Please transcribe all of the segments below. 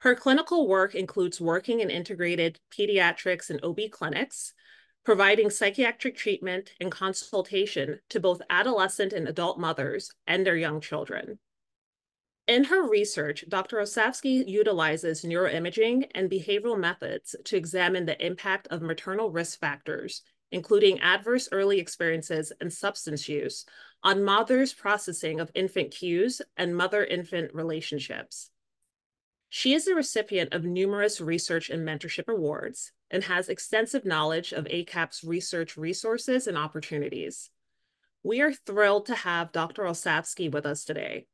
Her clinical work includes working in integrated pediatrics and OB clinics, providing psychiatric treatment and consultation to both adolescent and adult mothers and their young children. In her research, Dr. Olsavsky utilizes neuroimaging and behavioral methods to examine the impact of maternal risk factors, including adverse early experiences and substance use, on mothers' processing of infant cues and mother-infant relationships. She is the recipient of numerous research and mentorship awards and has extensive knowledge of ACAP's research resources and opportunities. We are thrilled to have Dr. Olsavsky with us today.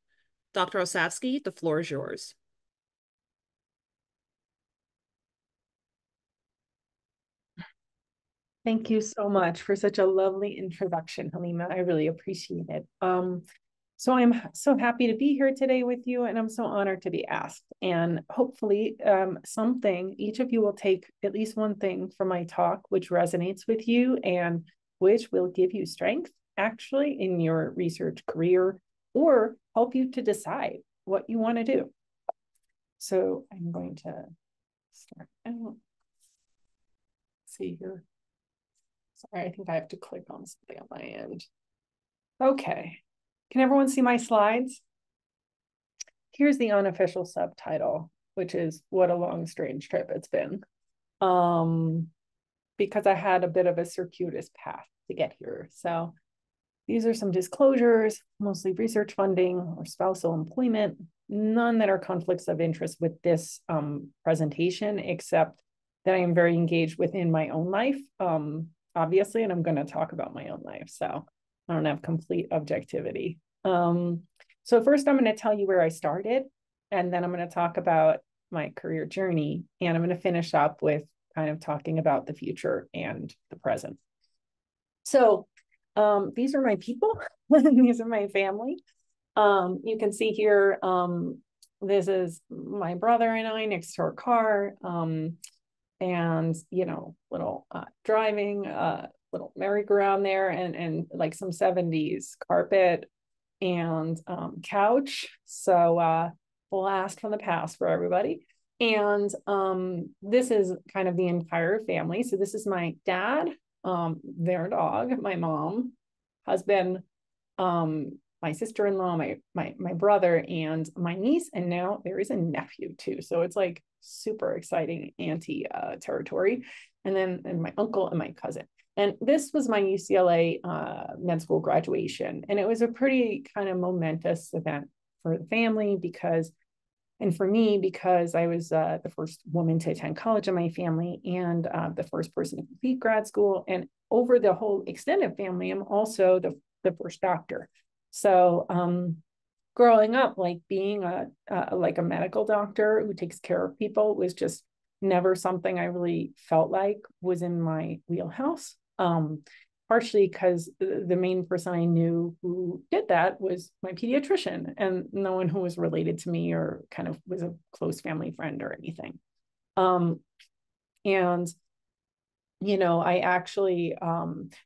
Dr. Olsavsky, the floor is yours. Thank you so much for such a lovely introduction, Halima. I really appreciate it. So I'm so happy to be here today with you, and I'm so honored to be asked. And hopefully each of you will take at least one thing from my talk, which resonates with you and which will give you strength actually in your research career or help you to decide what you want to do. So I'm going to start out. See here. Sorry, I think I have to click on something on my end. Okay. Can everyone see my slides? Here's the unofficial subtitle, which is "What a Long, Strange Trip It's Been." Because I had a bit of a circuitous path to get here. So these are some disclosures, mostly research funding or spousal employment, none that are conflicts of interest with this presentation, except that I am very engaged within my own life, obviously, and I'm going to talk about my own life. So I don't have complete objectivity. So first I'm going to tell you where I started, and then I'm going to talk about my career journey, and I'm going to finish up with kind of talking about the future and the present. So these are my people. These are my family. You can see here, this is my brother and I next to our car, and, you know, little driving, little merry-go-round there, and like some 70s carpet and couch. So blast from the past for everybody. And this is kind of the entire family. So this is my dad, their dog, my mom, husband, my sister-in-law, my brother, and my niece, and now there is a nephew too. So it's like super exciting auntie territory. And then my uncle and my cousin. And this was my UCLA med school graduation. And it was a pretty kind of momentous event for the family and for me, because I was the first woman to attend college in my family and the first person to complete grad school. And over the whole extended family, I'm also the first doctor. So growing up, like being like a medical doctor who takes care of people was just never something I really felt like was in my wheelhouse. Partially because the main person I knew who did that was my pediatrician, and no one who was related to me or kind of was a close family friend or anything. And you know, I actually,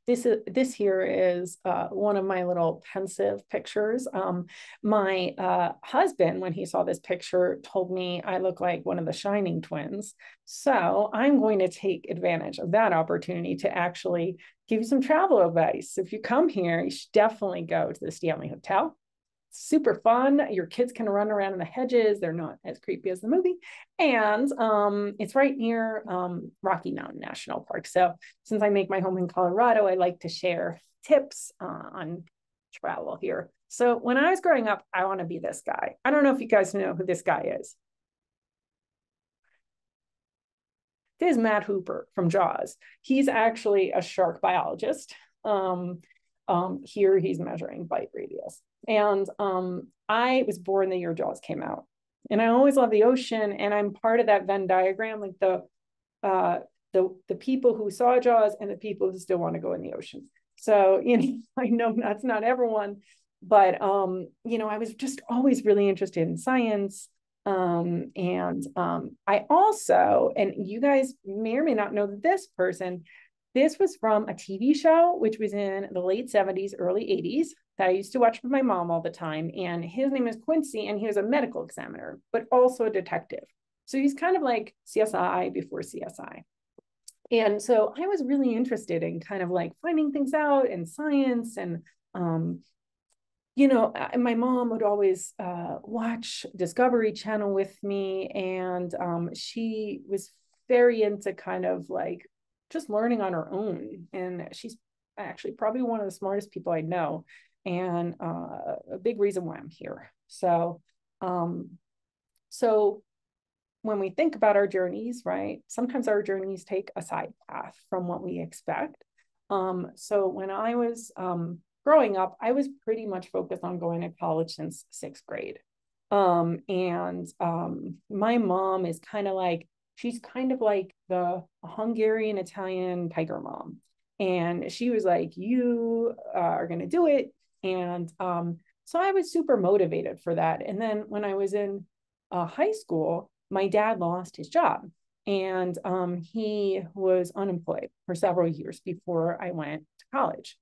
this here is one of my little pensive pictures. My husband, when he saw this picture, told me I look like one of the Shining twins. So I'm going to take advantage of that opportunity to actually give you some travel advice. If you come here, you should definitely go to the Stanley Hotel. Super fun. Your kids can run around in the hedges. They're not as creepy as the movie. And it's right near Rocky Mountain National Park. So since I make my home in Colorado, I like to share tips on travel here. So when I was growing up, I want to be this guy. I don't know if you guys know who this guy is. This is Matt Hooper from Jaws. He's actually a shark biologist. Here he's measuring bite radius. And I was born the year Jaws came out. And I always love the ocean. And I'm part of that Venn diagram, like the people who saw Jaws and the people who still want to go in the ocean. So, you know, I know that's not everyone, but, you know, I was just always really interested in science. I also, and you guys may or may not know this person, this was from a TV show, which was in the late 70s, early 80s, that I used to watch with my mom all the time. And his name is Quincy, and he was a medical examiner, but also a detective. So he's kind of like CSI before CSI. And so I was really interested in kind of like finding things out in science. And, my mom would always watch Discovery Channel with me. And she was very into kind of like just learning on her own. And she's actually probably one of the smartest people I know, and a big reason why I'm here. So when we think about our journeys, right, sometimes our journeys take a side path from what we expect. So when I was growing up, I was pretty much focused on going to college since sixth grade. And my mom is she's kind of like the Hungarian Italian tiger mom. And she was like, you are going to do it. And so I was super motivated for that. And then when I was in high school, my dad lost his job, and he was unemployed for several years before I went to college.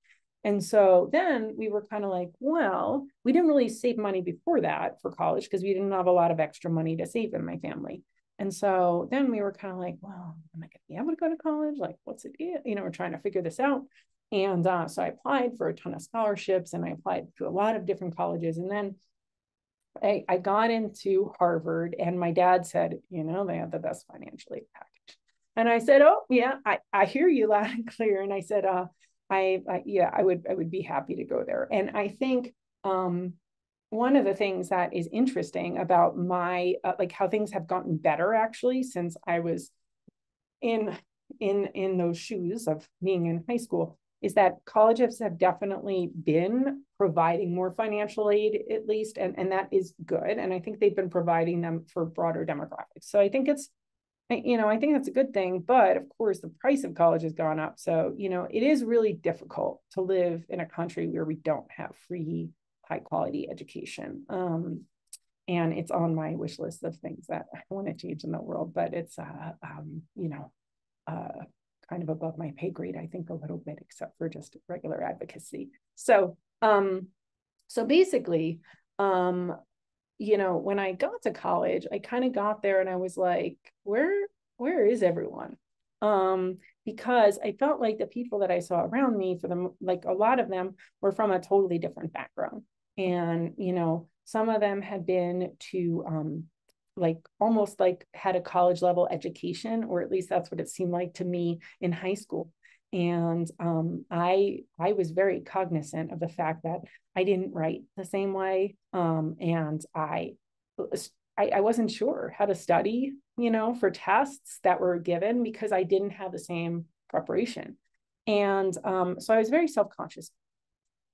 And so then we were kind of like, well, we didn't really save money before that for college because we didn't have a lot of extra money to save in my family. And so then we were kind of like, well, am I going to be able to go to college? Like, what's it? We're trying to figure this out. And so I applied for a ton of scholarships, and I applied to a lot of different colleges. And then I got into Harvard, and my dad said, they have the best financial aid package. And I said, oh yeah, I hear you loud and clear. And I said, yeah, I would be happy to go there. And I think one of the things that is interesting about my like how things have gotten better actually since I was in those shoes of being in high school is that colleges have definitely been providing more financial aid, at least, and that is good. And I think they've been providing them for broader demographics. So I think I think that's a good thing. But of course, the price of college has gone up. So, it is really difficult to live in a country where we don't have free, high quality education. And it's on my wish list of things that I want to change in the world, but it's, kind of above my pay grade, I think, a little bit, except for just regular advocacy. So basically, when I got to college, I kind of got there and I was like, where is everyone? Because I felt like the people that I saw around me, for them, like a lot of them were from a totally different background. And, some of them had been to almost like had a college level education, or at least that's what it seemed like to me in high school. And I was very cognizant of the fact that I didn't write the same way, and I wasn't sure how to study, for tests that were given because I didn't have the same preparation. And so I was very self-conscious,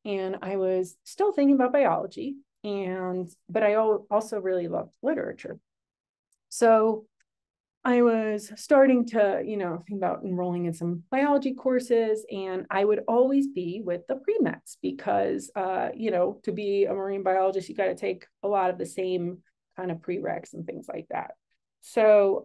and I was still thinking about biology, but I also really loved literature. So I was starting to, think about enrolling in some biology courses, and I would always be with the pre-mets because, to be a marine biologist, you got to take a lot of the same kind of prereqs and things like that. So,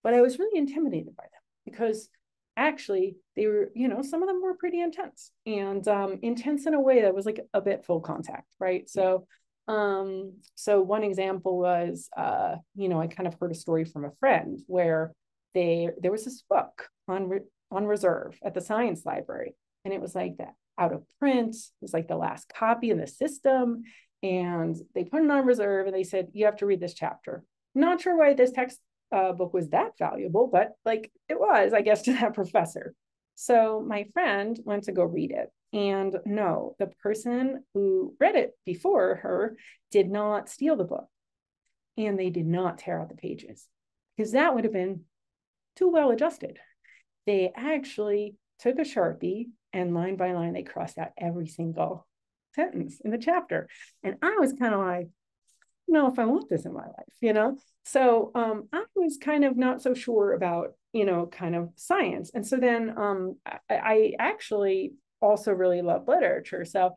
but I was really intimidated by them because actually they were, some of them were pretty intense, and intense in a way that was like a bit full contact, right? So one example was, I kind of heard a story from a friend where there was this book on reserve at the science library, and it was like that out of print. It was like the last copy in the system, and they put it on reserve, and they said, you have to read this chapter. Not sure why this text book was that valuable, but like it was, I guess, to that professor. So my friend went to go read it. And no, the person who read it before her did not steal the book, and they did not tear out the pages because that would have been too well adjusted. They actually took a Sharpie, and line by line, they crossed out every single sentence in the chapter. And I was kind of like, no, if I want this in my life, So I was kind of not so sure about, kind of science. And so then I actually also really love literature. So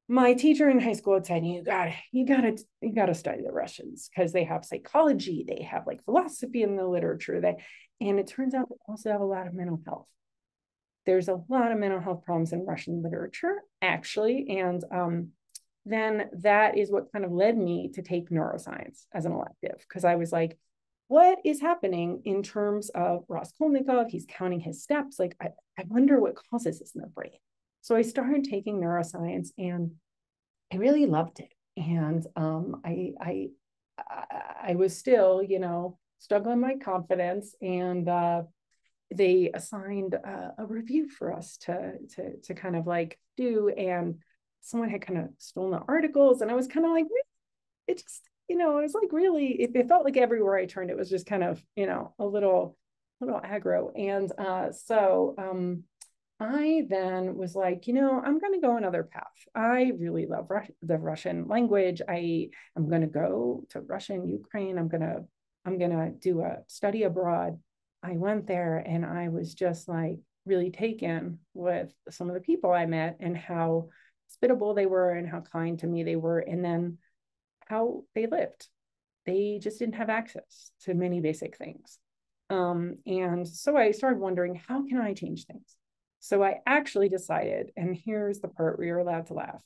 my teacher in high school had said, you gotta study the Russians because they have psychology, they have like philosophy in the literature, and it turns out they also have a lot of mental health. There's a lot of mental health problems in Russian literature, actually. And then that is what kind of led me to take neuroscience as an elective, because I was like, what is happening in terms of Raskolnikov? He's counting his steps. Like, I wonder what causes this in the brain. So I started taking neuroscience, and I really loved it. And I was still, struggling my confidence, and they assigned a review for us to kind of like do, and someone had kind of stolen the articles, and I was kind of like, it just, it was like really, it felt like everywhere I turned, it was just kind of, a little aggro. And so I then was like, I'm going to go another path. I really love the Russian language. I'm going to go to Russia and Ukraine. I'm going to do a study abroad. I went there, and I was just like really taken with some of the people I met, and how hospitable they were, and how kind to me they were, and then how they lived. They just didn't have access to many basic things. And so I started wondering, how can I change things? So I actually decided, and here's the part where you're allowed to laugh.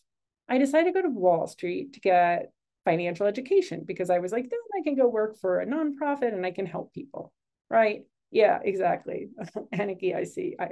I decided to go to Wall Street to get financial education, because I was like, then I can go work for a nonprofit and I can help people, right? Yeah, exactly. Aniki, I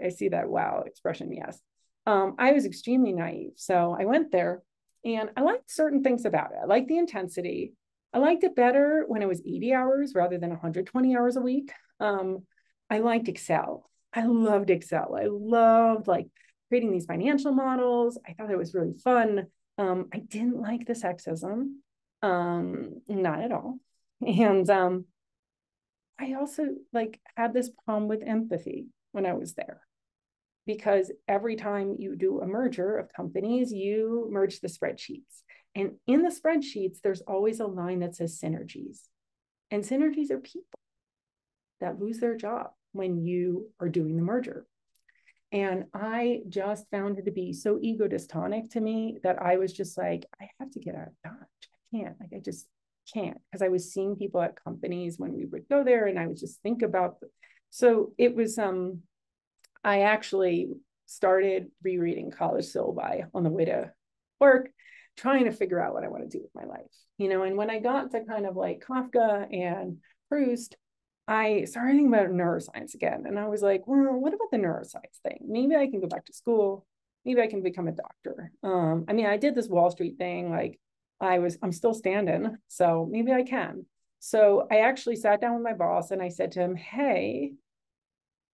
see that wow expression, yes. I was extremely naive. So I went there, and I liked certain things about it. I liked the intensity. I liked it better when it was 80 hours rather than 120 hours a week. I liked Excel. I loved Excel. I loved like creating these financial models. I thought it was really fun. I didn't like the sexism, not at all. And I also like had this problem with empathy when I was there, because every time you do a merger of companies, you merge the spreadsheets. And in the spreadsheets, there's always a line that says synergies. And synergies are people that lose their job when you are doing the merger. And I just found it to be so ego dystonic to me that I was just like, I have to get out of Dodge. I can't, like, I just can't. Because I was seeing people at companies when we would go there, and I would just think about, so it was, I actually started rereading college syllabi on the way to work, trying to figure out what I want to do with my life, and when I got to kind of like Kafka and Proust, I started thinking about neuroscience again. And I was like, well, what about the neuroscience thing? Maybe I can go back to school. Maybe I can become a doctor. I did this Wall Street thing. Like I'm still standing. So maybe I can. So I actually sat down with my boss, and I said to him, hey,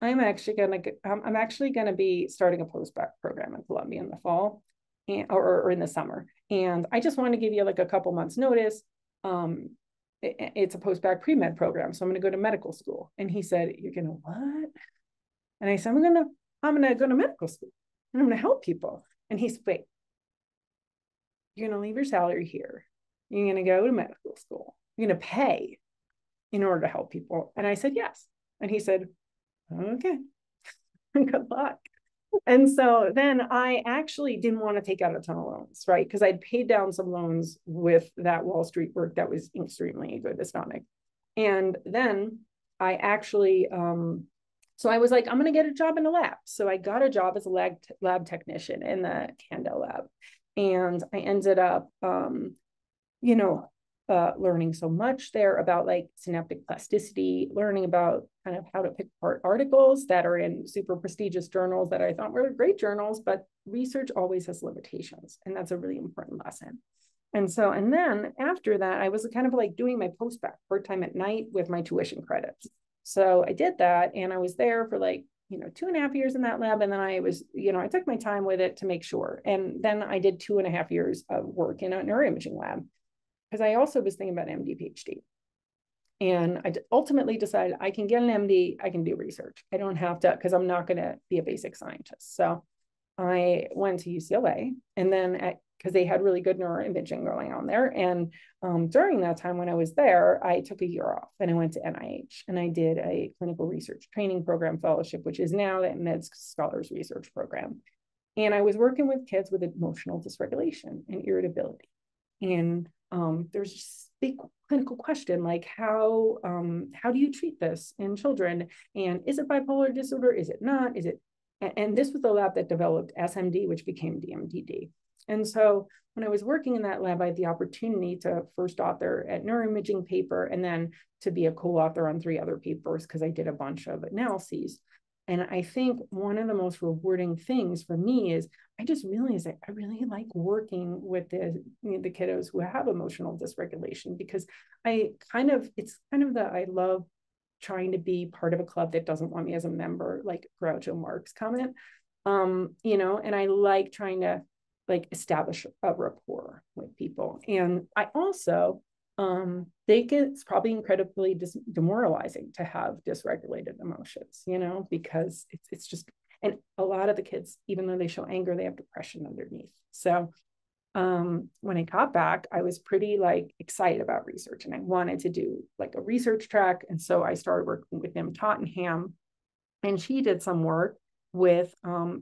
I'm actually going to be starting a postdoc program in Columbia in the fall, or in the summer. And I just want to give you like a couple months notice. It's a postbac pre-med program. So I'm going to go to medical school. And he said, you're going to what? And I said, I'm going to go to medical school, and I'm going to help people. And he said, wait, you're going to leave your salary here. You're going to go to medical school. You're going to pay in order to help people. And I said, yes. And he said, okay, good luck. And so then I actually didn't want to take out a ton of loans, right? Because I'd paid down some loans with that Wall Street work that was extremely ego dystonic. And then I actually, so I was like, I'm going to get a job in a lab. So I got a job as a lab technician in the Candel lab. And I ended up, learning so much there about like synaptic plasticity, learning about kind of how to pick apart articles that are in super prestigious journals that I thought were great journals, but research always has limitations. And that's a really important lesson. And then after that, I was kind of like doing my postbac part-time at night with my tuition credits. So I did that, and I was there for like, 2.5 years in that lab. And then I was, I took my time with it to make sure. And then I did 2.5 years of work in a neuroimaging lab, because I also was thinking about MD, PhD. And I ultimately decided I can get an MD, I can do research. I don't have to, because I'm not going to be a basic scientist. So I went to UCLA, and then because they had really good neuroimaging going on there. And during that time when I was there, I took a year off, and I went to NIH, and I did a clinical research training program fellowship, which is now the Med Scholars Research Program. And I was working with kids with emotional dysregulation and irritability. And there's this big clinical question, like how do you treat this in children? And is it bipolar disorder? Is it not? Is it? And this was the lab that developed SMD, which became DMDD. And so when I was working in that lab, I had the opportunity to first author at neuroimaging paper and then to be a co-author on 3 other papers because I did a bunch of analyses. And I think one of the most rewarding things for me is I just realized that I really like working with the kiddos who have emotional dysregulation, because I love trying to be part of a club that doesn't want me as a member, like Groucho Marx comment. And I like trying to establish a rapport with people. And I also think it's probably incredibly demoralizing to have dysregulated emotions, because it's just, and a lot of the kids, even though they show anger, they have depression underneath. So when I got back, I was pretty excited about research, and I wanted to do a research track. And so I started working with Nim Tottenham, and she did some work with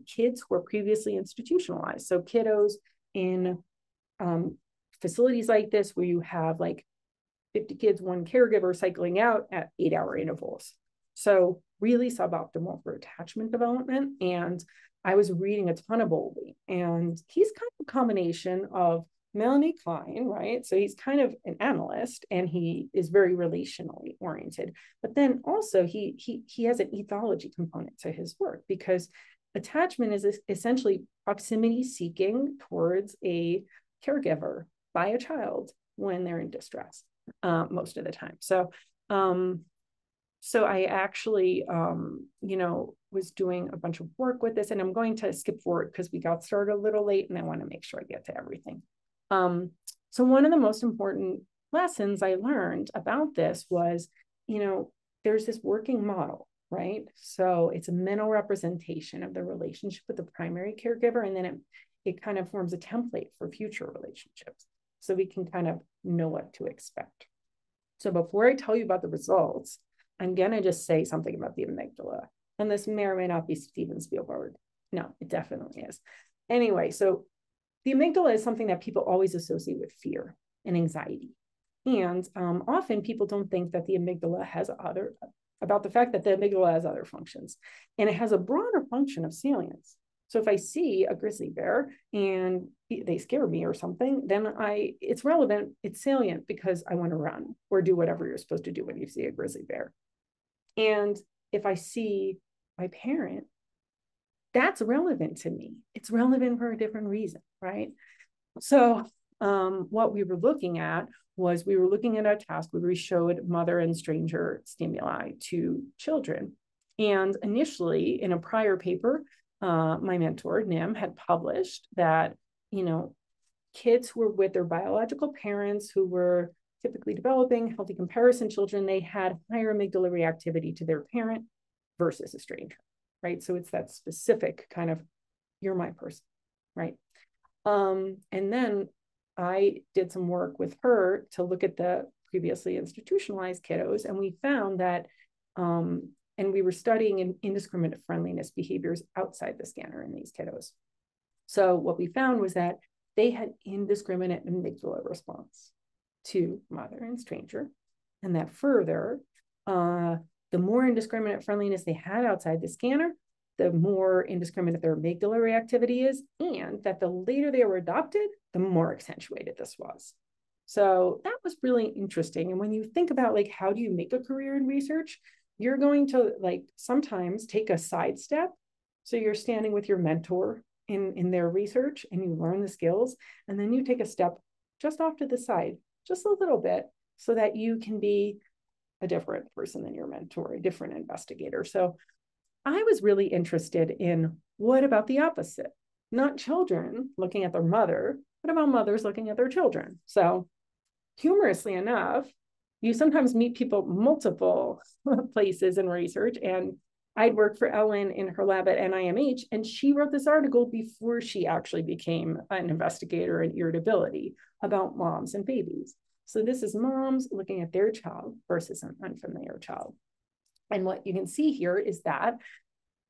kids who were previously institutionalized. So kiddos in facilities like this, where you have 50 kids, 1 caregiver cycling out at 8-hour intervals. So really suboptimal for attachment development. And I was reading a ton of Bowlby, and he's kind of a combination of Melanie Klein, right? So he's kind of an analyst, and he is very relationally oriented. But then also he has an ethology component to his work, because attachment is essentially proximity seeking towards a caregiver by a child when they're in distress, most of the time. So I actually, was doing a bunch of work with this, and I'm going to skip forward because we got started a little late and I want to make sure I get to everything. So one of the most important lessons I learned about this was, there's this working model, right? So it's a mental representation of the relationship with the primary caregiver, and then it kind of forms a template for future relationships, so we can kind of know what to expect. So before I tell you about the results, I'm going to just say something about the amygdala. And this may or may not be Steven Spielberg. No, it definitely is. Anyway, so the amygdala is something that people always associate with fear and anxiety. And often people don't think that the amygdala has about the fact that the amygdala has other functions. And it has a broader function of salience. So if I see a grizzly bear and they scare me or something, then it's relevant, it's salient, because I want to run or do whatever you're supposed to do when you see a grizzly bear. And if I see my parent, that's relevant to me. It's relevant for a different reason, right? So what we were looking at was a task where we showed mother and stranger stimuli to children. And initially, in a prior paper, my mentor, Nim, had published that, kids who were with their biological parents, who were typically developing healthy comparison children, they had higher amygdala reactivity to their parent versus a stranger, right? So it's that specific kind of, you're my person, right? And then I did some work with her to look at the previously institutionalized kiddos, and we found that, and we were studying indiscriminate friendliness behaviors outside the scanner in these kiddos. So what we found was that they had indiscriminate amygdala response to mother and stranger, and that further, the more indiscriminate friendliness they had outside the scanner, the more indiscriminate their amygdala reactivity is, and that the later they were adopted, the more accentuated this was. So that was really interesting. And when you think about how do you make a career in research, you're going to sometimes take a side step. So you're standing with your mentor in their research, and you learn the skills, and then you take a step just off to the side, just a little bit, so that you can be a different person than your mentor, a different investigator. So I was really interested in, what about the opposite? Not children looking at their mother, but about mothers looking at their children. So humorously enough, you sometimes meet people multiple places in research, and I'd worked for Ellen in her lab at NIMH, and she wrote this article before she actually became an investigator in irritability about moms and babies. So this is moms looking at their child versus an unfamiliar child. And what you can see here is that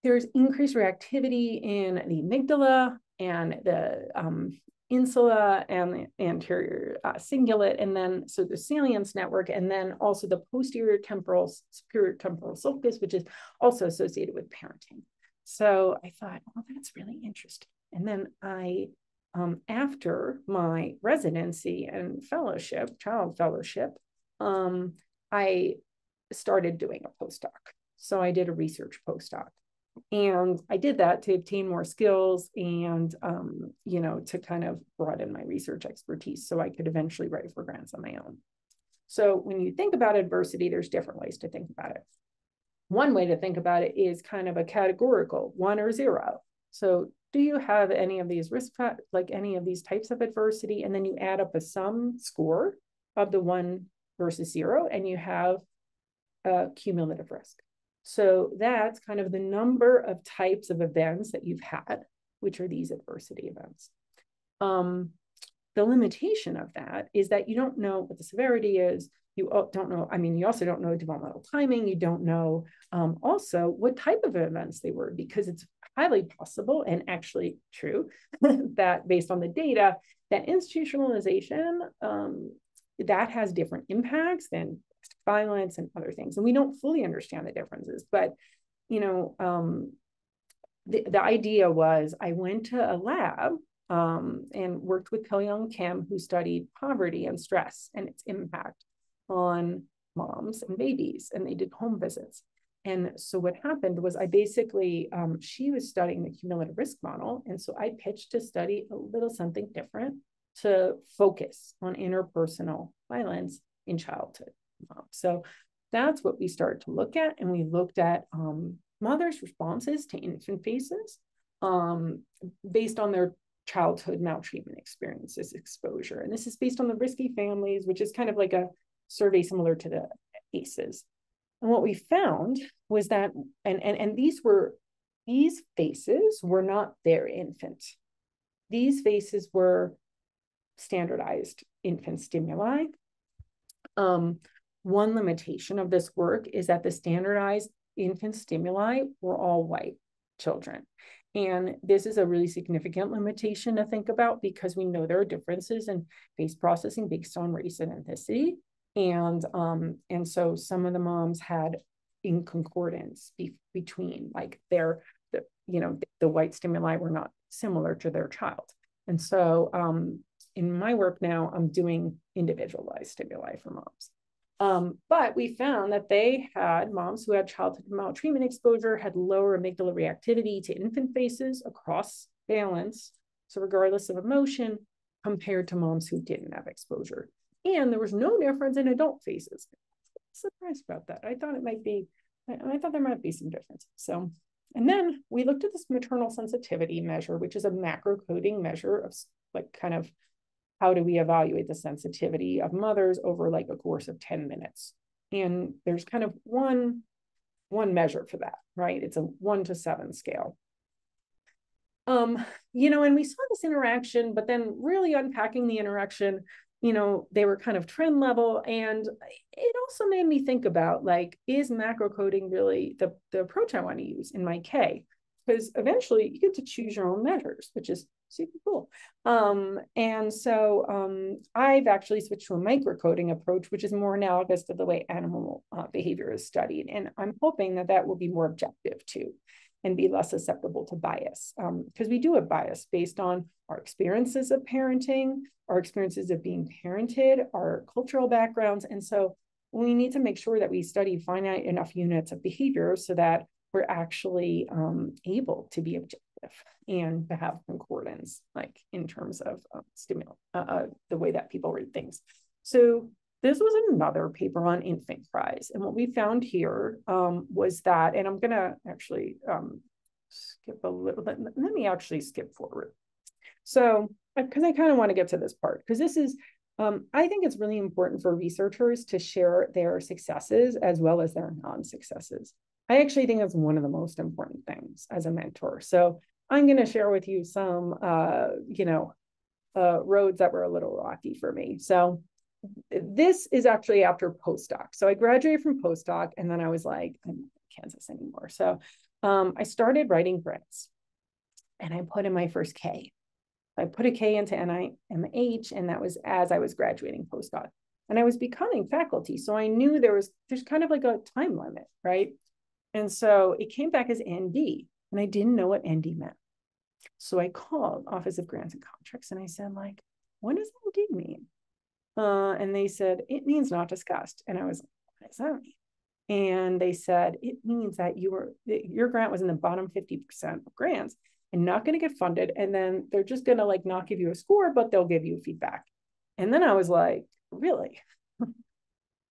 there's increased reactivity in the amygdala and the insula and the anterior cingulate, and then so the salience network, and then also the posterior temporal, superior temporal sulcus, which is also associated with parenting. So I thought, well, that's really interesting. And then I after my residency and fellowship, child fellowship, I started doing a postdoc. So I did a research postdoc. And I did that to obtain more skills and, to kind of broaden my research expertise so I could eventually write for grants on my own. So when you think about adversity, there's different ways to think about it. One way to think about it is kind of a categorical 1 or 0. So do you have any of these like any of these types of adversity? And then you add up a sum score of the 1 versus 0, and you have a cumulative risk. So that's kind of the number of types of events that you've had, which are these adversity events. The limitation of that is that you don't know what the severity is. You don't know, you also don't know developmental timing. You don't know also what type of events they were, because it's highly possible and actually true that based on the data, that institutionalization, that has different impacts than violence and other things. And we don't fully understand the differences, but, the idea was I went to a lab and worked with Young Kim, who studied poverty and stress and its impact on moms and babies, and they did home visits. And so what happened was I basically, she was studying the cumulative risk model. And so I pitched to study a little something different to focus on interpersonal violence in childhood. So that's what we started to look at. And we looked at mothers' responses to infant phases based on their childhood maltreatment experiences, exposure. And this is based on the risky families, which is kind of like a survey similar to the ACEs. And what we found was that, and these faces were not their infant. These faces were standardized infant stimuli. One limitation of this work is that the standardized infant stimuli were all white children. And this is a really significant limitation to think about, because we know there are differences in face processing based on race and ethnicity. And so some of the moms had inconcordance between like the white stimuli were not similar to their child. And so in my work now, I'm doing individualized stimuli for moms. But we found that they had moms who had childhood maltreatment exposure had lower amygdala reactivity to infant faces across valence, so regardless of emotion, compared to moms who didn't have exposure. And there was no difference in adult faces. I'm surprised about that. I thought there might be some difference. So, and then we looked at this maternal sensitivity measure, which is a macro coding measure of like kind of how do we evaluate the sensitivity of mothers over like a course of 10 minutes. And there's kind of one measure for that, right? It's a 1 to 7 scale. And we saw this interaction, but then really unpacking the interaction, they were kind of trend level. And it also made me think about like, is macro coding really the approach I want to use in my K? Because eventually you get to choose your own measures, which is super cool. And so I've actually switched to a microcoding approach, which is more analogous to the way animal behavior is studied. And I'm hoping that will be more objective too, and be less susceptible to bias. Because we do have bias based on our experiences of parenting, our experiences of being parented, our cultural backgrounds. And so we need to make sure that we study finite enough units of behavior so that we're actually able to be objective and to have concordance, like in terms of the way that people read things. So this was another paper on infant cries. And what we found here was that, and I'm gonna actually skip a little bit, let me actually skip forward. So, because I kind of want to get to this part, because this is, I think it's really important for researchers to share their successes as well as their non-successes. I actually think that's one of the most important things as a mentor. So I'm going to share with you some, roads that were a little rocky for me. So this is actually after postdoc. So I graduated from postdoc, and then I was like, I'm in Kansas anymore. So I started writing grants, and I put in my first K. I put a K into NIMH, and that was as I was graduating postdoc. And I was becoming faculty. So I knew there's kind of like a time limit, right? And so it came back as ND, and I didn't know what ND meant. So I called Office of Grants and Contracts and I said, like, what does MD mean? And they said, it means not discussed. And I was like, what does that mean? And they said, it means that your grant was in the bottom 50% of grants and not going to get funded. And then they're just going to like not give you a score, but they'll give you feedback. And then I was like, really?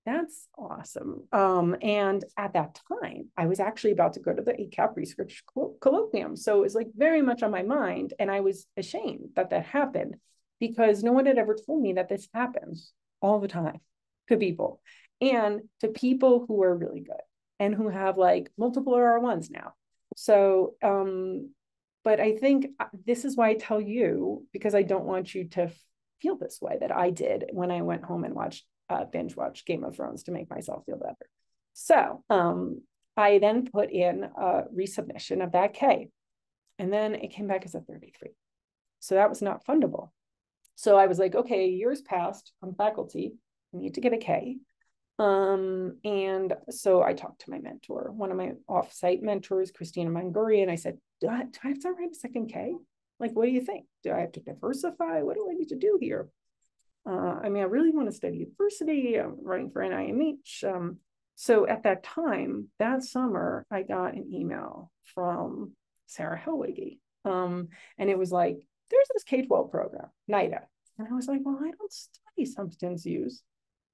That's awesome. And at that time, I was actually about to go to the ACAP research colloquium. So it was like very much on my mind. And I was ashamed that that happened because no one had ever told me that this happens all the time to people and to people who are really good and who have like multiple R1s now. So, but I think this is why I tell you, because I don't want you to feel this way that I did when I went home and binge watch Game of Thrones to make myself feel better. So I then put in a resubmission of that K, and then it came back as a 33. So that was not fundable. So I was like, okay, years passed. I'm faculty. I need to get a K. And so I talked to my mentor, one of my offsite mentors, Christina Manguri, and I said, do I have to write a second K? Like, what do you think? Do I have to diversify? What do I need to do here? I mean, I really want to study diversity. I'm running for NIMH. So at that time, that summer, I got an email from Sarah Helwig. And it was like, there's this K-12 program, NIDA. And I was like, well, I don't study substance use,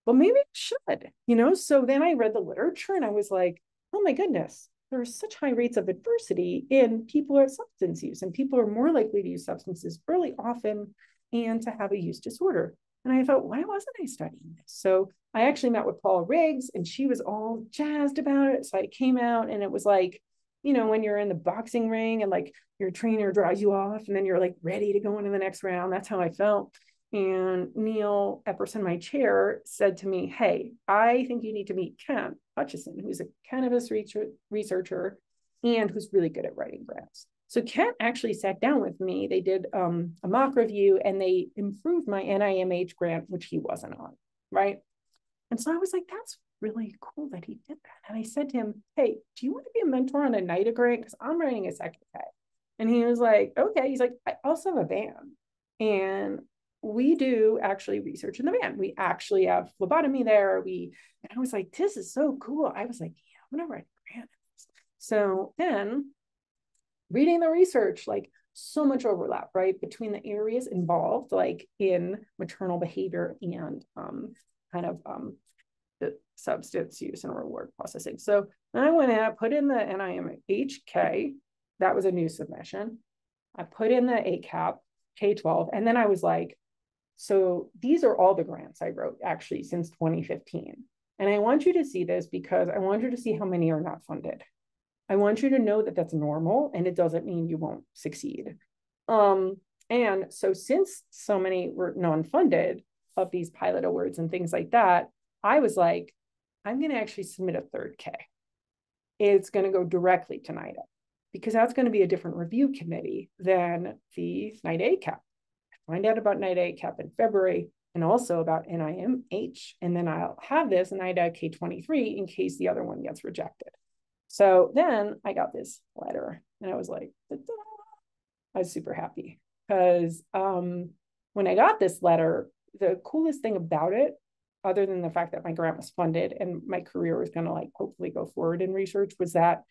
but maybe I should, you know? So then I read the literature and I was like, oh my goodness, there are such high rates of adversity in people who have substance use, and people are more likely to use substances early, often, and to have a use disorder. And I thought, why wasn't I studying this? So I actually met with Paula Riggs and she was all jazzed about it. So I came out and it was like, you know, when you're in the boxing ring and like your trainer draws you off and then you're like ready to go into the next round. That's how I felt. And Neil Epperson, my chair, said to me, hey, I think you need to meet Kent Hutchison, who's a cannabis researcher and who's really good at writing grants. So Kent actually sat down with me. They did a mock review and they improved my NIMH grant, which he wasn't on, right? And so I was like, that's really cool that he did that. And I said to him, hey, do you want to be a mentor on a NIDA grant? Because I'm writing a second K. And he was like, okay. He's like, I also have a band. And we do actually research in the band. We actually have phlebotomy there. And I was like, this is so cool. I was like, yeah, I'm going to write a grant. So then reading the research, like so much overlap, right, between the areas involved, like in maternal behavior and the substance use and reward processing. So then I went in, I put in the NIMHK, that was a new submission. I put in the ACAP, K-12, and then I was like, so these are all the grants I wrote actually since 2015. And I want you to see this because I want you to see how many are not funded. I want you to know that that's normal and it doesn't mean you won't succeed. And so since so many were non-funded of these pilot awards and things like that, I was like, I'm going to actually submit a third K. It's going to go directly to NIDA because that's going to be a different review committee than the NIDA ACAP. I find out about NIDA ACAP in February and also about NIMH. And then I'll have this NIDA K23 in case the other one gets rejected. So then I got this letter and I was like, I was super happy because when I got this letter, the coolest thing about it, other than the fact that my grant was funded and my career was going to like hopefully go forward in research, was that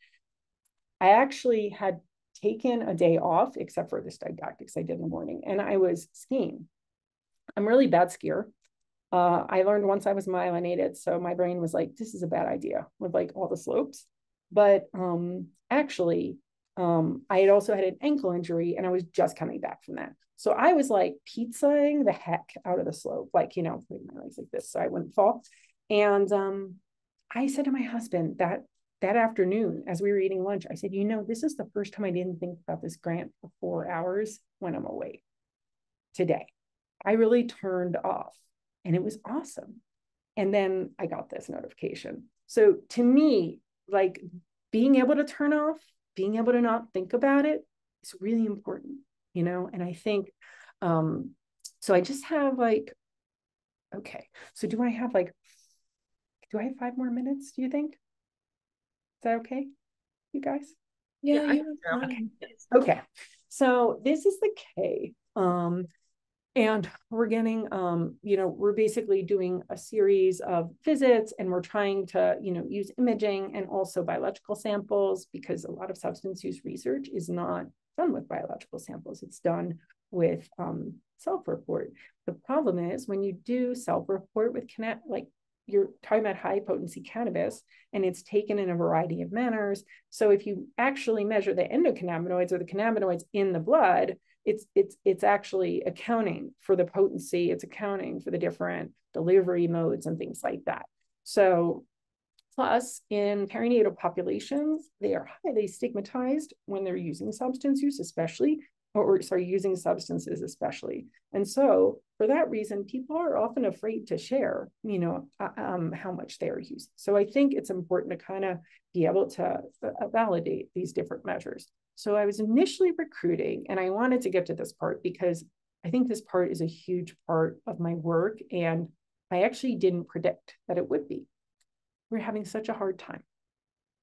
I actually had taken a day off, except for this didactics I did in the morning, and I was skiing. I'm really bad skier. I learned once I was myelinated, so my brain was like, this is a bad idea with like all the slopes. But actually, I had also had an ankle injury and I was just coming back from that. So I was like pizzaing the heck out of the slope, like, you know, putting my legs like this so I wouldn't fall. And I said to my husband that afternoon, as we were eating lunch, I said, you know, this is the first time I didn't think about this grant for 4 hours when I'm awake today. I really turned off and it was awesome. And then I got this notification. So to me, like being able to turn off, being able to not think about it is really important, you know? And I think, so I just have like, okay, so do I have 5 more minutes, do you think? Is that okay, you guys? Yeah, I you have okay. okay. So this is the K. And we're getting, we're basically doing a series of visits, and we're trying to, use imaging and also biological samples, because a lot of substance use research is not done with biological samples. It's done with self-report. The problem is when you do self-report with you're talking about high potency cannabis, and it's taken in a variety of manners. So if you actually measure the endocannabinoids or the cannabinoids in the blood, it's actually accounting for the potency. It's accounting for the different delivery modes and things like that. So plus in perinatal populations, they are highly stigmatized when they're using substance use, especially, using substances especially. And so for that reason, people are often afraid to share, how much they are using. So I think it's important to kind of be able to validate these different measures. So I was initially recruiting, and I wanted to get to this part because I think this part is a huge part of my work, and I actually didn't predict that it would be. We're having such a hard time.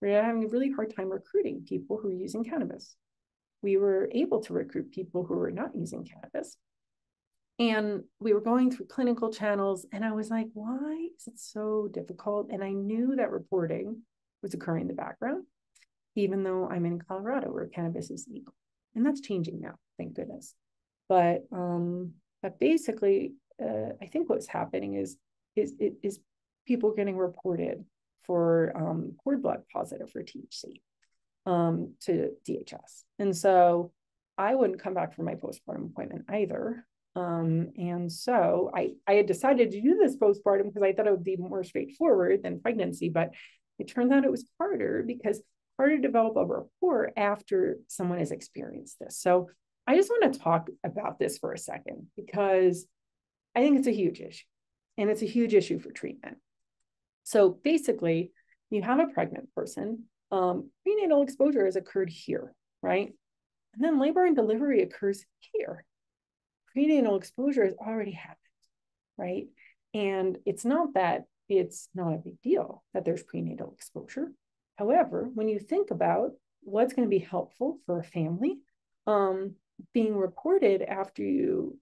We're having a really hard time recruiting people who are using cannabis. We were able to recruit people who were not using cannabis. And we were going through clinical channels, and I was like, why is it so difficult? And I knew that reporting was occurring in the background, even though I'm in Colorado where cannabis is legal. And that's changing now, thank goodness. But basically, I think what's happening is people getting reported for cord blood positive for THC to DHS. And so I wouldn't come back for my postpartum appointment either. And so I had decided to do this postpartum because I thought it would be more straightforward than pregnancy, but it turns out it was harder because harder to develop a rapport after someone has experienced this. So I just want to talk about this for a second because I think it's a huge issue, and it's a huge issue for treatment. So basically, you have a pregnant person, prenatal exposure has occurred here, right? And then labor and delivery occurs here. Prenatal exposure has already happened, right? And it's not that it's not a big deal that there's prenatal exposure. However, when you think about what's going to be helpful for a family, being reported after you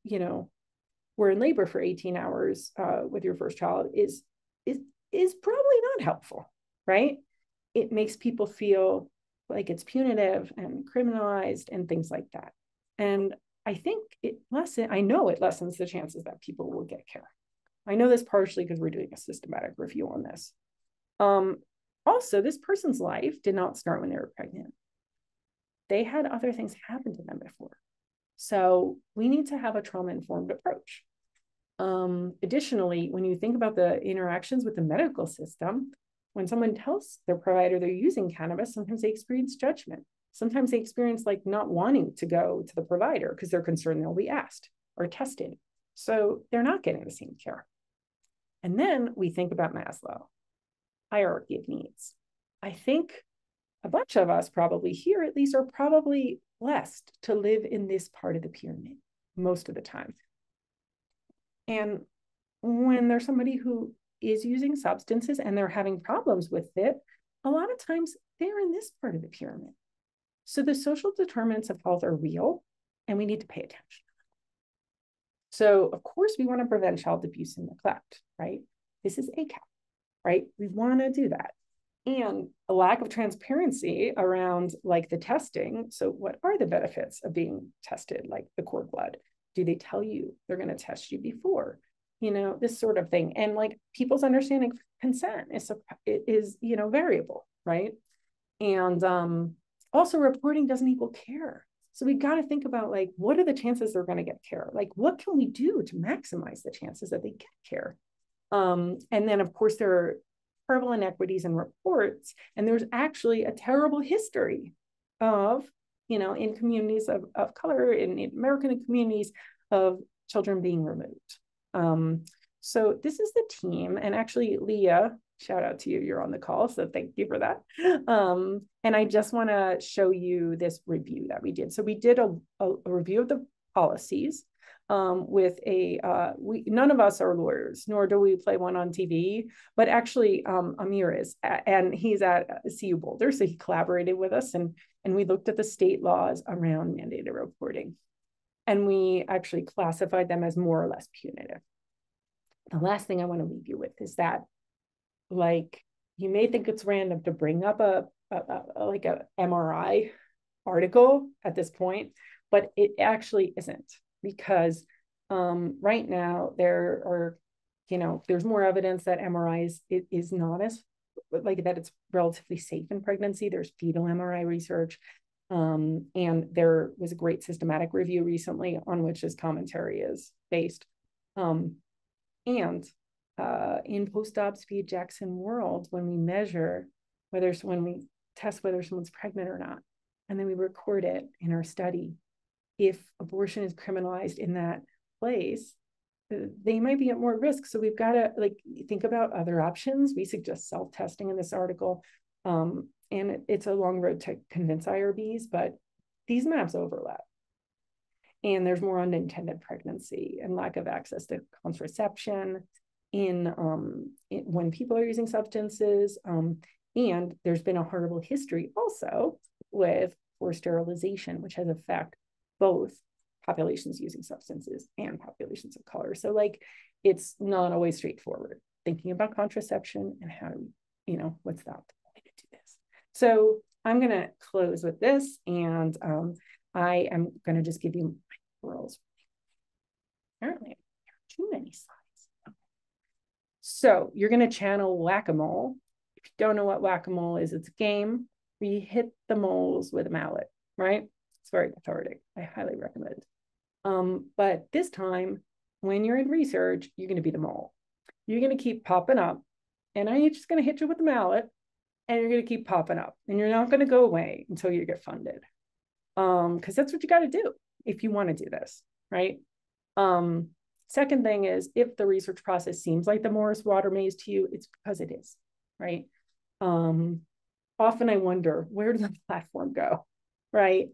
were in labor for 18 hours with your first child is probably not helpful, right? It makes people feel like it's punitive and criminalized and things like that. And I think I know it lessens the chances that people will get care. I know this partially because we're doing a systematic review on this. Also, this person's life did not start when they were pregnant. They had other things happen to them before. So we need to have a trauma-informed approach. Additionally, when you think about the interactions with the medical system, when someone tells their provider they're using cannabis, sometimes they experience judgment. Sometimes they experience like not wanting to go to the provider because they're concerned they'll be asked or tested. So they're not getting the same care. And then we think about Maslow, hierarchy of needs. I think a bunch of us probably here at least are probably blessed to live in this part of the pyramid most of the time. And when there's somebody who is using substances and they're having problems with it, a lot of times they're in this part of the pyramid. So the social determinants of health are real, and we need to pay attention. So of course we want to prevent child abuse and neglect, right? This is ACAP, right? We want to do that. And a lack of transparency around like the testing. So what are the benefits of being tested, like the cord blood? Do they tell you they're going to test you before? This sort of thing. And like people's understanding of consent is variable, right? And also reporting doesn't equal care. So we got to think about like, what are the chances they're going to get care? Like, what can we do to maximize the chances that they get care? And then of course there are horrible inequities in reports. And there's actually a terrible history of, in communities of color, in American communities, of children being removed. So this is the team. And actually, Leah, shout out to you, you're on the call. So thank you for that. And I just want to show you this review that we did. So we did a review of the policies. with none of us are lawyers, nor do we play one on TV, but actually Amir is, and he's at CU Boulder, so he collaborated with us, and we looked at the state laws around mandated reporting, and we actually classified them as more or less punitive. The last thing I want to leave you with is that, like, you may think it's random to bring up a MRI article at this point, but it actually isn't, because right now there are, there's more evidence that MRIs is not as like that it's relatively safe in pregnancy. There's fetal MRI research, and there was a great systematic review recently on which this commentary is based. And in post-op speed Jackson world, when we test whether someone's pregnant or not, and then we record it in our study, if abortion is criminalized in that place, they might be at more risk. So we've got to think about other options. We suggest self-testing in this article. And it's a long road to convince IRBs, but these maps overlap. And there's more unintended pregnancy and lack of access to contraception when people are using substances. And there's been a horrible history also with forced sterilization, which has affected both populations using substances and populations of color. So it's not always straightforward thinking about contraception and how to, what's the optimal way to do this. So I'm going to close with this, and I am going to just give you my rules. Apparently, there are too many slides. So you're going to channel whack-a-mole. If you don't know what whack-a-mole is, it's a game where you hit the moles with a mallet, right? It's very cathartic. I highly recommend. But this time, when you're in research, you're going to be the mole. You're going to keep popping up, and I'm just going to hit you with the mallet, and you're going to keep popping up, and you're not going to go away until you get funded. Because that's what you got to do if you want to do this, right? Second thing is, if the research process seems like the Morris water maze to you, it's because it is, right? Often I wonder, where does the platform go, right?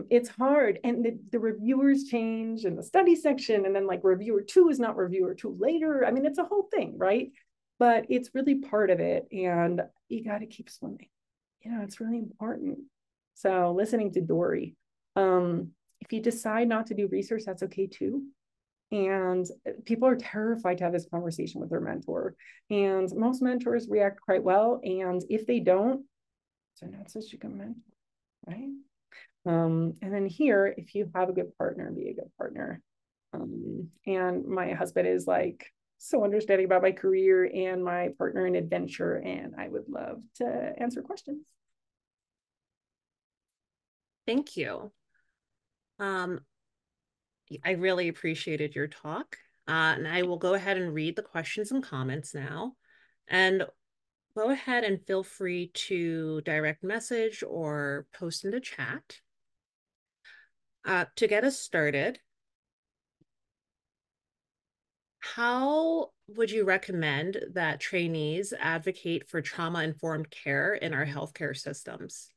It's hard, and the reviewers change in the study section, and then reviewer 2 is not reviewer 2 later. I mean, it's a whole thing, right? But it's really part of it, and you got to keep swimming. It's really important. So listening to Dory, if you decide not to do research, that's okay too. And people are terrified to have this conversation with their mentor, and most mentors react quite well. And if they don't, they're not such a good mentor, right? And then here, if you have a good partner, be a good partner. And my husband is so understanding about my career and my partner in adventure, and I would love to answer questions. Thank you. I really appreciated your talk, and I will go ahead and read the questions and comments now. And go ahead and feel free to direct message or post in the chat. To get us started, how would you recommend that trainees advocate for trauma-informed care in our healthcare systems?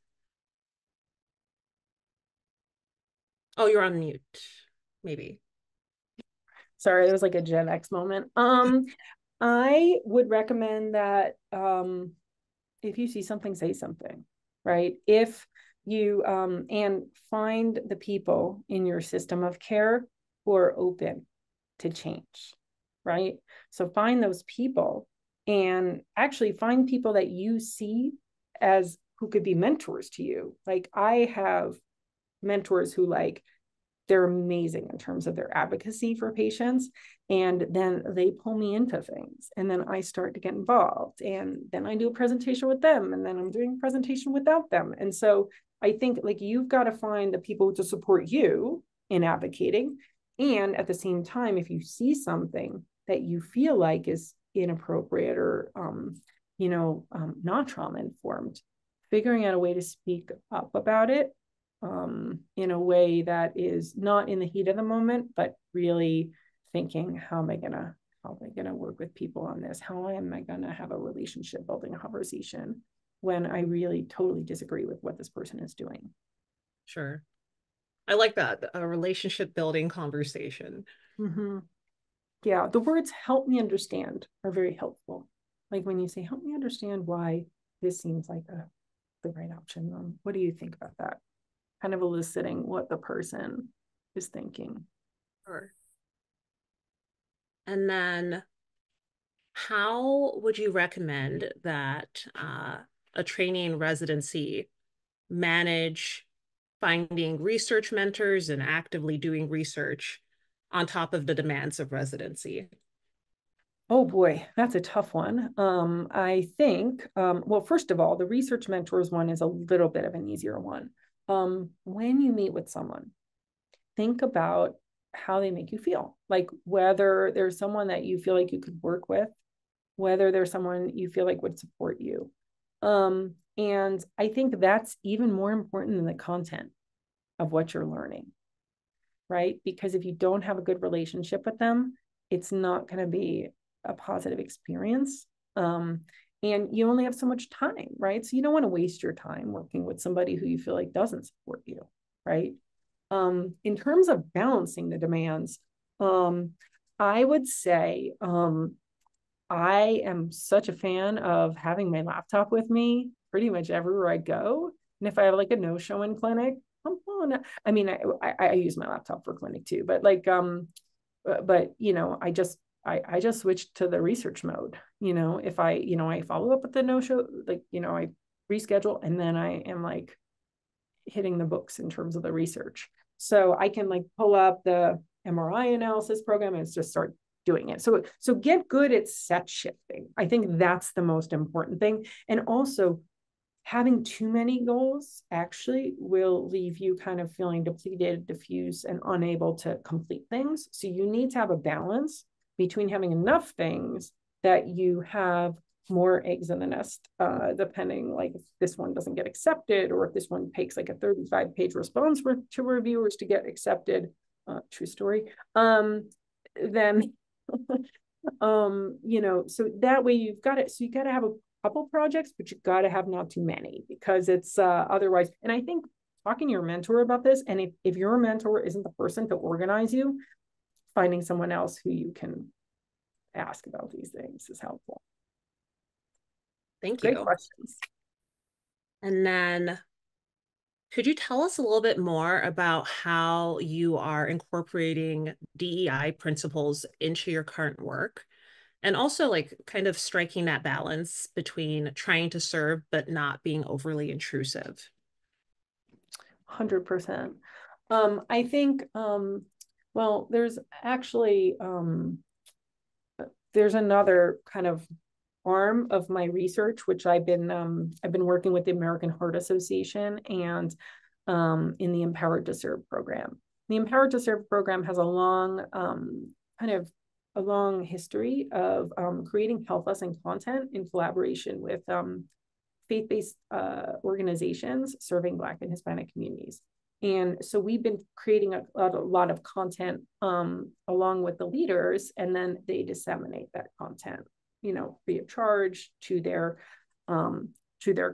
Oh, you're on mute, maybe. Sorry, there was a Gen X moment. I would recommend that if you see something, say something, right? If you and find the people in your system of care who are open to change, right? So find those people, and actually find people that you see as who could be mentors to you. I have mentors who they're amazing in terms of their advocacy for patients, and then they pull me into things, and then I start to get involved, and then I do a presentation with them, and then I'm doing a presentation without them. And so I think you've got to find the people to support you in advocating, and at the same time, if you see something that you feel is inappropriate or not trauma informed, figuring out a way to speak up about it in a way that is not in the heat of the moment, but really thinking, how am I gonna work with people on this? How am I gonna have a relationship, building a conversation when I really totally disagree with what this person is doing? Sure. I like that, a relationship building conversation. Mm-hmm. Yeah, the words help me understand are very helpful. Like when you say, help me understand why this seems like the right option. What do you think about that? Kind of eliciting what the person is thinking. Sure. And then how would you recommend that a trainee in residency manage finding research mentors and actively doing research on top of the demands of residency? Oh boy, that's a tough one. I think, well, first of all, the research mentors one is a little bit of an easier one. When you meet with someone, think about how they make you feel. Like whether there's someone that you feel like you could work with, whether there's someone you feel like would support you. And I think that's even more important than the content of what you're learning, right? Because if you don't have a good relationship with them, it's not going to be a positive experience. And you only have so much time, right? So you don't want to waste your time working with somebody who you feel like doesn't support you, right? In terms of balancing the demands, I would say I am such a fan of having my laptop with me pretty much everywhere I go. And if I have like a no-show in clinic, I'm on. I mean, I use my laptop for clinic too, but like, but you know, I just switched to the research mode. You know, if I follow up with the no-show, like, I reschedule and then I am like hitting the books in terms of the research. So I can like pull up the MRI analysis program and just start doing it. So get good at set shifting. I think that's the most important thing. And also having too many goals actually will leave you kind of feeling depleted, diffuse, and unable to complete things. So you need to have a balance between having enough things that you have more eggs in the nest, depending like if this one doesn't get accepted or if this one takes like a 35-page response to reviewers to get accepted, true story, then so that way you've got it. So you got to have a couple projects, but you got to have not too many because it's otherwise. And I think talking to your mentor about this, and if your mentor isn't the person to organize you, finding someone else who you can ask about these things is helpful. Thank Great you. questions. And then could you tell us a little bit more about how you are incorporating DEI principles into your current work? And also, like, kind of striking that balance between trying to serve but not being overly intrusive. 100%. I think, well, there's actually, there's another kind of arm of my research, which I've been working with the American Heart Association and in the Empowered to Serve program. The Empowered to Serve program has a long a long history of creating health lesson content in collaboration with faith-based organizations serving Black and Hispanic communities. And so we've been creating a lot of content along with the leaders, and then they disseminate that content, free of charge to their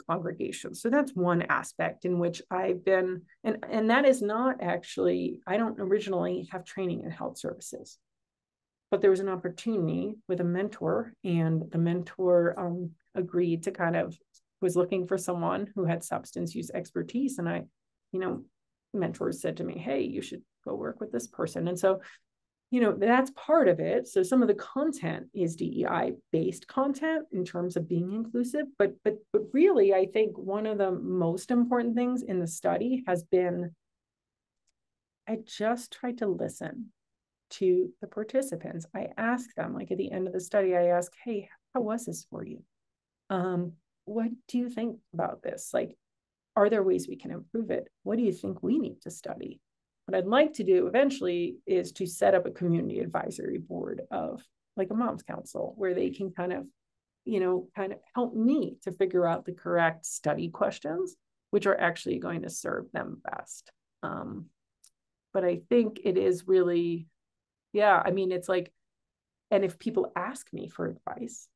congregation. So that's one aspect in which I've been, and that is not actually, I don't originally have training in health services, but there was an opportunity with a mentor, and the mentor agreed to was looking for someone who had substance use expertise. And mentors said to me, hey, you should go work with this person. And so, that's part of it. So some of the content is DEI based content in terms of being inclusive, but really, I think one of the most important things in the study has been, I just tried to listen to the participants. I asked them, like at the end of the study, I asked, hey, how was this for you? What do you think about this? Like, are there ways we can improve it? What do you think we need to study? What I'd like to do eventually is to set up a community advisory board of like a mom's council where they can kind of help me to figure out the correct study questions, which are actually going to serve them best. But I think it is really, yeah, I mean, it's like, and if people ask me for advice,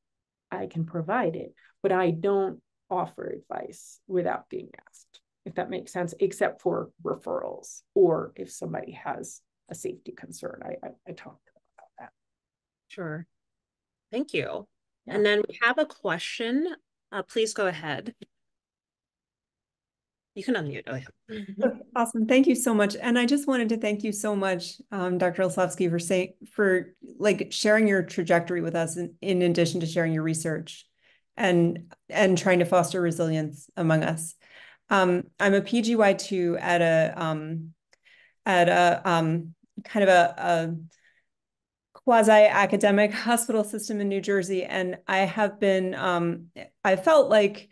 I can provide it, but I don't offer advice without being asked, if that makes sense, except for referrals or if somebody has a safety concern. I talked about that. Sure. Thank you. Yeah. And then we have a question. Please go ahead. You can unmute. Oh, yeah. Awesome. Thank you so much. And I just wanted to thank you so much, Dr. Olsavsky, for sharing your trajectory with us in addition to sharing your research and trying to foster resilience among us. I'm a PGY2 at a kind of a quasi-academic hospital system in New Jersey. And I have been, I felt like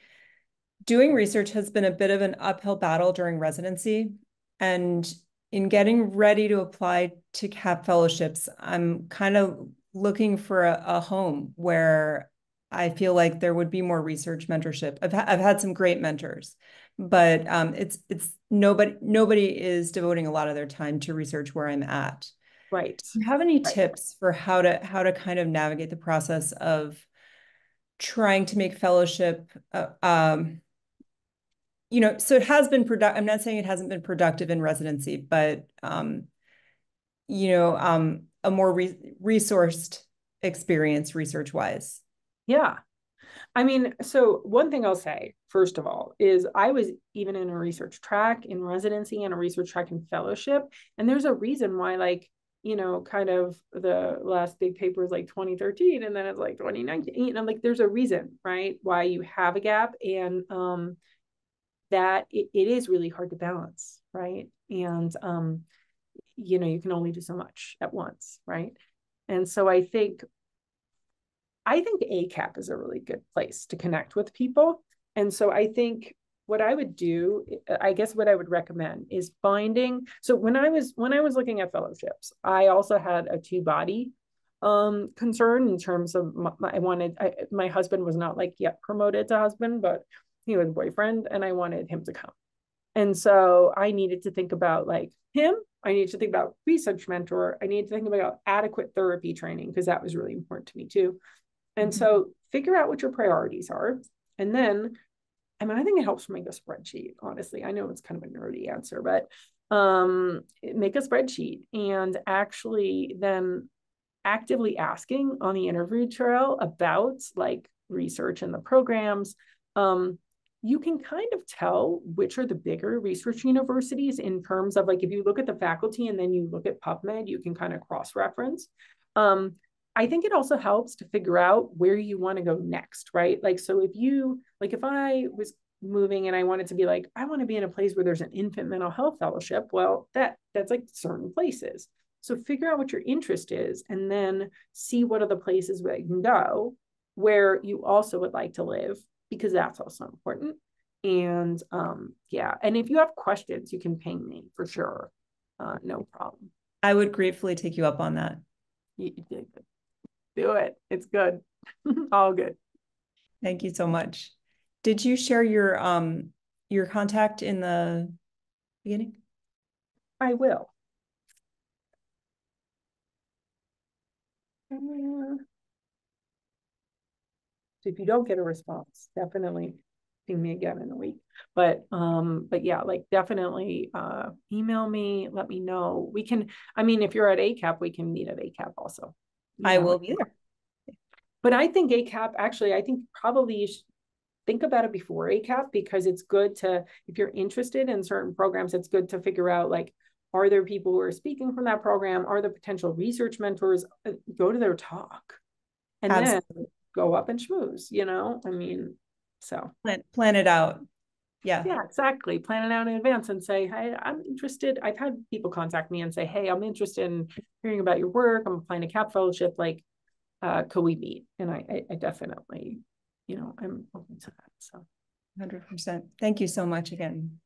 doing research has been a bit of an uphill battle during residency. And in getting ready to apply to CAP fellowships, I'm kind of looking for a home where I feel like there would be more research mentorship. I've had some great mentors, but it's nobody is devoting a lot of their time to research where I'm at. Right. Do you have any tips for how to kind of navigate the process of trying to make fellowship so it has been productive. I'm not saying it hasn't been productive in residency, but a more resourced experience research wise. Yeah. I mean, so one thing I'll say, first of all, is I was even in a research track in residency and a research track in fellowship. And there's a reason why, kind of the last big paper is like 2013 and then it's like 2019. And I'm like, there's a reason, right, why you have a gap. And that it is really hard to balance, right? And you can only do so much at once, right? And so I think ACAP is a really good place to connect with people. And so I think what I would do, I guess what I would recommend is finding. So when I was looking at fellowships, I also had a two-body concern in terms of my husband was not like yet promoted to husband, but he was boyfriend, and I wanted him to come. And so I needed to think about like him. I needed to think about research mentor. I needed to think about adequate therapy training because that was really important to me too. And so figure out what your priorities are. And then, I think it helps to make a spreadsheet, honestly. I know it's kind of a nerdy answer, but make a spreadsheet and actually then actively asking on the interview trail about like research in the programs. You can kind of tell which are the bigger research universities in terms of like, if you look at the faculty and then you look at PubMed, you can kind of cross-reference. I think it also helps to figure out where you want to go next, right? Like, so if I was moving and I wanted to be like, I want to be in a place where there's an infant mental health fellowship, well, that's like certain places. So figure out what your interest is and then see what are the places where you can go where you also would like to live, because that's also important. And and if you have questions, you can ping me for sure. No problem. I would gratefully take you up on that. You did good. Do it. It's good. All good. Thank you so much. Did you share your contact in the beginning? I will. So if you don't get a response, definitely ping me again in a week. But yeah, like definitely email me, let me know. We can, if you're at ACAP, we can meet at ACAP also. I will be there. But I think ACAP, actually, I think probably you should think about it before ACAP, because it's good to, if you're interested in certain programs, it's good to figure out like, are there people who are speaking from that program? Are there potential research mentors? Go to their talk and then go up and schmooze, so. Plan it out. Yeah. Yeah, exactly. Plan it out in advance and say, hey, I'm interested. I've had people contact me and say, hey, I'm interested in hearing about your work. I'm applying a CAP fellowship. Like, could we meet? And I definitely, I'm open to that. So 100%. Thank you so much again.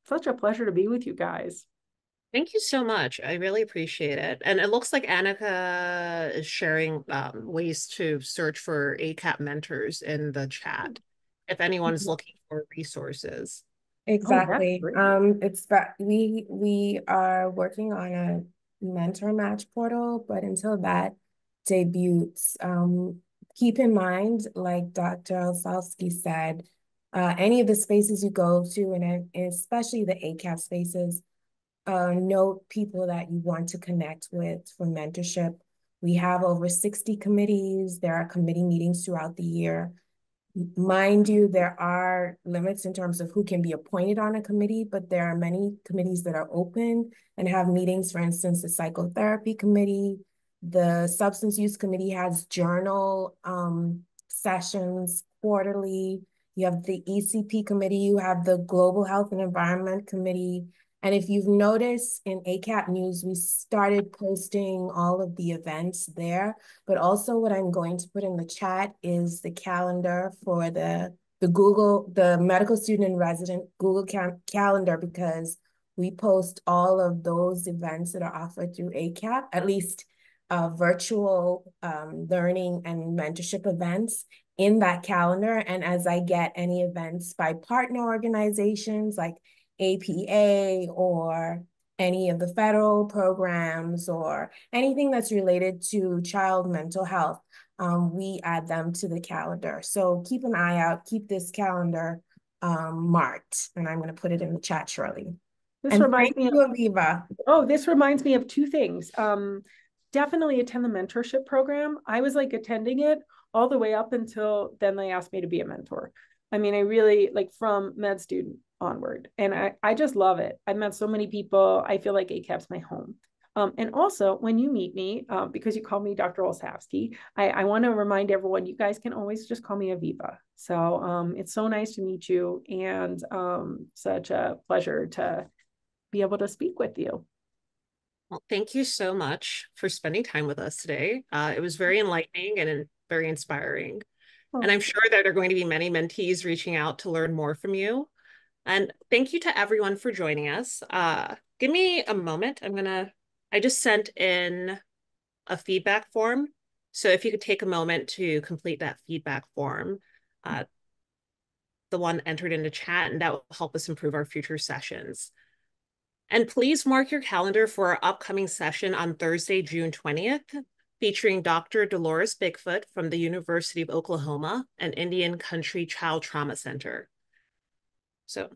Such a pleasure to be with you guys. Thank you so much. I really appreciate it. And it looks like Annika is sharing ways to search for ACAP mentors in the chat if anyone's looking for resources. Exactly. We are working on a mentor match portal, but until that debuts, keep in mind, like Dr. Olsavsky said, any of the spaces you go to, and especially the ACAP spaces, note people that you want to connect with for mentorship. We have over 60 committees. There are committee meetings throughout the year. Mind you, there are limits in terms of who can be appointed on a committee, but there are many committees that are open and have meetings. For instance, the psychotherapy committee, the substance use committee has journal sessions quarterly. You have the ECP committee, you have the Global Health and Environment Committee. And if you've noticed in ACAP News, we started posting all of the events there. But also what I'm going to put in the chat is the calendar for the medical student and resident Google calendar, because we post all of those events that are offered through ACAP, at least virtual learning and mentorship events in that calendar. And as I get any events by partner organizations like APA or any of the federal programs or anything that's related to child mental health, we add them to the calendar. So keep an eye out, keep this calendar marked, and I'm going to put it in the chat shortly. This reminds me of Aviva. Oh, this reminds me of two things. Definitely attend the mentorship program. I was like attending it all the way up until then they asked me to be a mentor. I mean, I really like from med student onward. And I just love it. I met so many people. I feel like ACAP's my home. And also when you meet me, because you call me Dr. Olsavsky, I want to remind everyone, you guys can always just call me Aviva. So it's so nice to meet you, and such a pleasure to be able to speak with you. Well, thank you so much for spending time with us today. It was very enlightening and very inspiring. And I'm sure that there are going to be many mentees reaching out to learn more from you. And thank you to everyone for joining us. Give me a moment. I just sent in a feedback form. So if you could take a moment to complete that feedback form, the one entered into chat, and that will help us improve our future sessions. And please mark your calendar for our upcoming session on Thursday, June 20th, featuring Dr. Dolores Bigfoot from the University of Oklahoma and Indian Country Child Trauma Center. So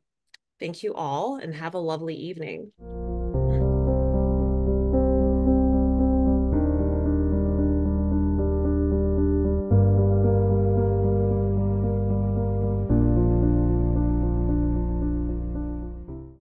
thank you all and have a lovely evening.